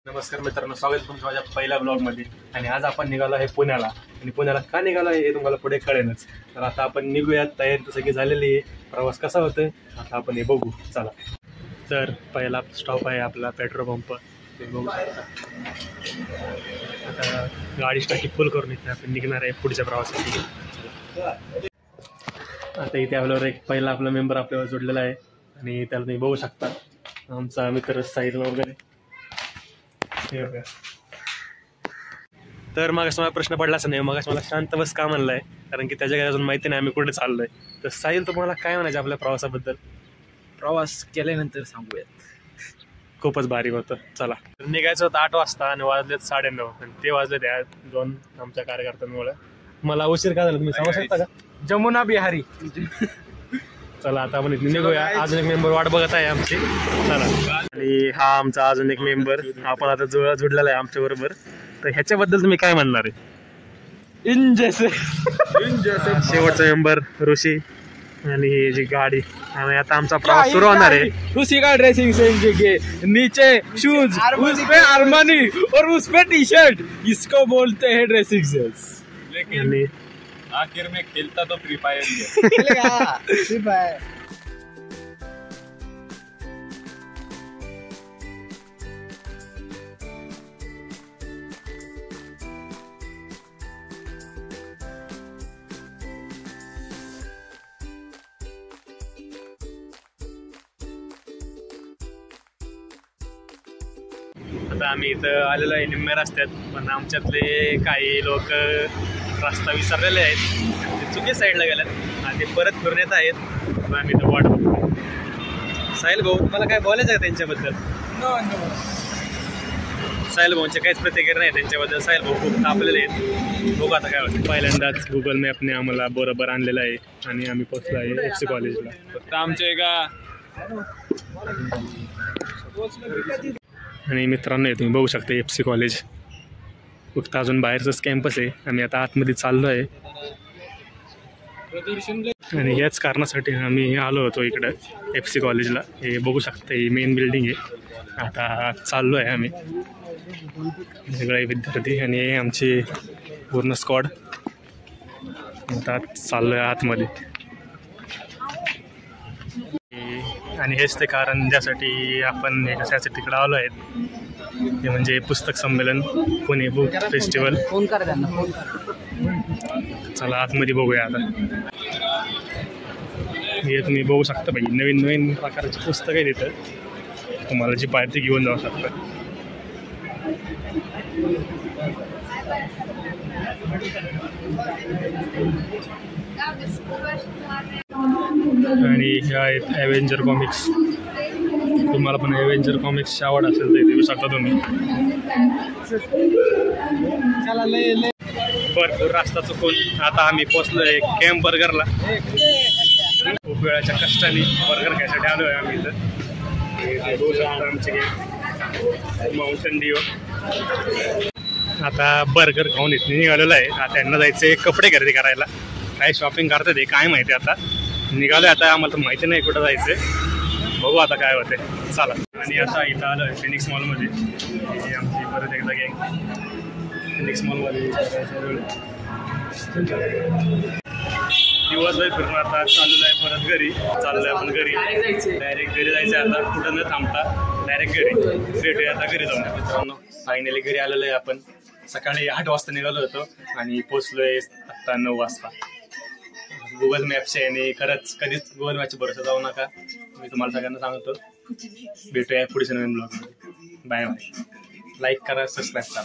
नमस्कार मित्रांनो, स्वागत तुमचं माझ्या पहिल्या ब्लॉगमध्ये. आणि आज आपण निघालो आहे पुण्याला. आणि पुण्याला का निघालो आहे हे तुम्हाला पुढे कळेलच. तर आता आपण निघूयात. तयारी तर सगळी झालेली आहे. प्रवास कसा होतोय आता आपण हे बघू. चला. तर पहिला स्टॉप आहे आपला पेट्रोल पंप. ते बघू शकता. आता गाडी टाकी फुल करून इथे आपण निघणार आहे पुढच्या प्रवासासाठी. आता इथे आपल्यावर एक पहिला आपला मेंबर आपल्यावर जोडलेला आहे आणि त्याला तुम्ही बघू शकता. आमचा मित्र साहिल वगैरे. तर मागास मला प्रश्न पडलाच नाही. मागास मला शांत बस का म्हणलाय, कारण की त्याच्या काही अजून माहिती नाही आम्ही कुठे चाललोय. तर साहिल, तुम्हाला काय म्हणायचं आपल्या प्रवासाबद्दल? प्रवास केल्यानंतर सांगूयात. खूपच भारी होतं. चला. निघायचं होतं 8 वाजता आणि वाजलेत 9:30 आणि ते वाजले त्या 2 आमच्या कार्यकर्त्यांमुळे. मला उशीर का झाला तुम्ही सांगू शकता का? जमुना बिहारी. चला आता आपण इथे निघूया. अजून एक मेंबर वाट बघत आहे आमची. चला. आणि हा आमचा अजून एक मेंबर आपण आता जुळा जुडलेला आहे आमच्या बरोबर. तर ह्याच्याबद्दल तुम्ही काय म्हणणार आहे? इन जैसे शेवटचा मेंबर ऋषी. आणि ही जी गाडी आणि आता आमचा प्रवास सुरू होणार आहे. उसी का ड्रेसिंग सेंस के नीचे शूज, उस पे अरमानी और उस पे टी शर्ट. इसको बोलते हैं ड्रेसिंग सेंस. लेकिन आखिर में खेलता तो फ्री फायर ही है. Free fire. आता आम्ही इथं आलेलो आहे निम्म्या रस्त्यात. पण आमच्यातले काही लोक रस्ता विसरलेले आहेत. ते चुकी साईडला गेल्यात आणि ते परत फिरून येत आहेत. पण आम्ही इथं वाट बघतो. साहिल भाऊ, तुम्हाला काय बोलायचं आहे त्यांच्याबद्दल? साहिल भाऊंचे काहीच प्रतिक्रिया नाही त्यांच्याबद्दल. साहिल भाऊ खूप तापलेले आहेत. बघू आता काय होतं. पहिल्यांदाच गुगल मॅपने आम्हाला बरोबर आणलेलं आहे आणि आम्ही पोहोचलो आहे FC कॉलेजला. फक्त आमचे का आणि मित्रांनो, तुम्ही बघू शकता FC कॉलेज फक्त अजून बाहेरचंच कॅम्पस आहे. आम्ही आता आतमध्ये चाललो आहे आणि याच कारणासाठी आम्ही आलो होतो इकडं FC कॉलेजला. हे बघू शकता, ही मेन बिल्डिंग आहे. आता चाललो आहे आम्ही सगळे विद्यार्थी आणि आमची पूर्ण स्क्वॉड. आता चाललो आहे आतमध्ये. आणि हेच ते कारण ज्यासाठी आपण कशासाठी तिकडं आलो आहेत, ते म्हणजे पुस्तक संमेलन, पुणे बुक फेस्टिवल. चला आतमध्ये बघूया. आता हे तुम्ही बघू शकता पाहिजे नवीन नवीन प्रकारची पुस्तकं आहे तिथं. तुम्हाला जी पाहिजे ती घेऊन जाऊ शकता. आणि ह्या आहेत ॲव्हेंजर कॉमिक्स. तुम्हाला पण ॲव्हेंजर कॉमिक्सची आवड असेल तर देऊ शकता तुम्ही. भरपूर रस्ता चुकून आता आम्ही पोचलो आहे कॅम्प बर्गरला. खूप वेळाच्या कष्टाने बर्गर खायसाठी आलो आहे आम्ही इथं. बघू शकता आमचे माउंटेन ड्यू. आता बर्गर खाऊन इथे निघालेलं आहे. आता यांना जायचं कपडे खरेदी करायला. काय शॉपिंग करतात हे काय माहिती. आता निघालो आता, आम्हाला तर माहिती नाही कुठं जायचं. बघू आता काय होते. चला. आणि आता इथं आलो आहे फिनिक्स मॉलमध्ये. ही आमची परत एकदा गँग फिनिक्स मॉलमध्ये दिवसभर फिरून आता चाललेलं आहे परत घरी. चाललोय आपण घरी. डायरेक्ट घरी जायचं आहे आता, कुठं न थांबता डायरेक्ट घरी. भेटूया आता घरी जाऊन. मित्रांनो, फायनली घरी आलेलो आहे आपण. सकाळी 8 वाजता निघालो होतो आणि पोचलोय आत्ता 9 वाजता. गुगल मॅपचे आणि खरंच कधीच गुगल मॅपचे भरोसा जाऊ नका. मी तुम्हाला सगळ्यांना सांगतो. भेटूया पुढच्या नवीन ब्लॉगमध्ये. Bye bye. लाईक करा, सबस्क्राईब करा.